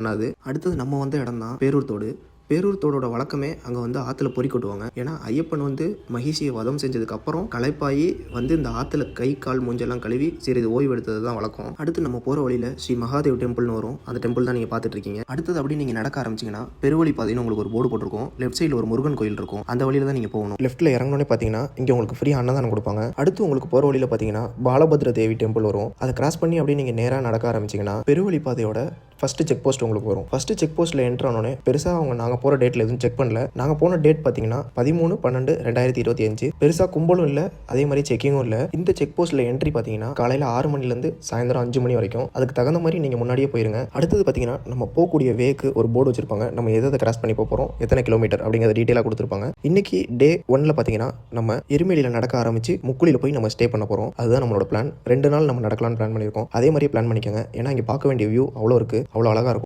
பண்ணாது. அடுத்தது நம்ம வந்த இடம் தான் பேரூர் தோடு. பேரூர் தோடோட வழக்கமே அங்கே வந்து ஆற்றுல பொறி கொட்டுவாங்க. ஏன்னா ஐயப்பன் வந்து மகிஷியை வதம் செஞ்சதுக்கப்புறம் களைப்பாயி வந்து இந்த ஆற்றுல கை கால் மூஞ்செல்லாம் கழுவி சிறிது ஓய்வு எடுத்தது தான் வழக்கம். அடுத்து நம்ம போகிற வழியில் ஸ்ரீ மகாதேவ் டெம்பிள்னு வரும். அந்த டெம்பிள் தான் நீங்கள் பார்த்துட்டு இருக்கீங்க. அடுத்தது அப்படி நீங்கள் நடக்க ஆரம்பிச்சிங்கன்னா பெருவழி பாதைன்னு உங்களுக்கு ஒரு போர்டு போட்டிருக்கும். லெஃப்ட் சைடில் ஒரு முருகன் கோயில் இருக்கும். அந்த வழியில் தான் நீங்கள் போகணும். லெஃப்ட்டில் இறங்கணுன்னே பார்த்தீங்கன்னா இங்கே உங்களுக்கு ஃப்ரீ அன்னதானம் கொடுப்பாங்க. அடுத்து உங்களுக்கு போகிற வழியில் பார்த்தீங்கன்னா பாலபத்ர தேவி டெம்பிள் வரும். அதை கிராஸ் பண்ணி அப்படியே நீங்கள் நேராக நடக்க ஆரம்பிச்சிங்கன்னா பெருவழி பாதையோட ஃபஸ்ட்டு செக் போஸ்ட் உங்களுக்கு வரும். ஃபஸ்ட்டு செக் போஸ்ட்டில் என்ட்ரு ஆனோடனே பெருசாக நாங்கள் போகிற டேட்டில் எதுவும் செக் பண்ணல. நாங்கள் போன டேட் பார்த்தீங்கன்னா 13/12/2025. பெருசாக கும்பலும் இல்லை, அதே மாதிரி செக்கிங்கும் இல்லை. இந்த செக் போஸ்ட்டில் என்ட்ரி பார்த்தீங்கன்னா காலையில் 6 மணிலேருந்து சாயந்தரம் 5 மணி வரைக்கும். அதுக்கு தகுந்த மாதிரி நீங்கள் முன்னாடியே போயிருங்க. அடுத்தது பார்த்தீங்கன்னா நம்ம போகக்கூடிய வேக்கு ஒரு போர்டு வச்சிருப்பாங்க. நம்ம எதை கிராஸ் பண்ணி போகிறோம், எத்தனை கிலோமீட்டர் அப்படிங்கிறத டீட்டெயிலாக கொடுத்துருப்பாங்க. இன்னைக்கு டே 1ல் பார்த்தீங்கன்னா நம்ம எருமேலியில் நடக்க ஆரம்பிச்சு முக்குளியில் போய் நம்ம ஸ்டே பண்ண போகிறோம். அதுதான் நம்மளோட பிளான். 2 நாள் நம்ம நடக்கலாம்னு பிளான் பண்ணியிருக்கோம். அதே மாதிரியே பிளான் பண்ணிக்கோங்க. ஏன்னா இங்கே பார்க்க வேண்டிய வியூ அவ்வளோ இருக்குது, அவ்வளோ அழகாக இருக்கும்.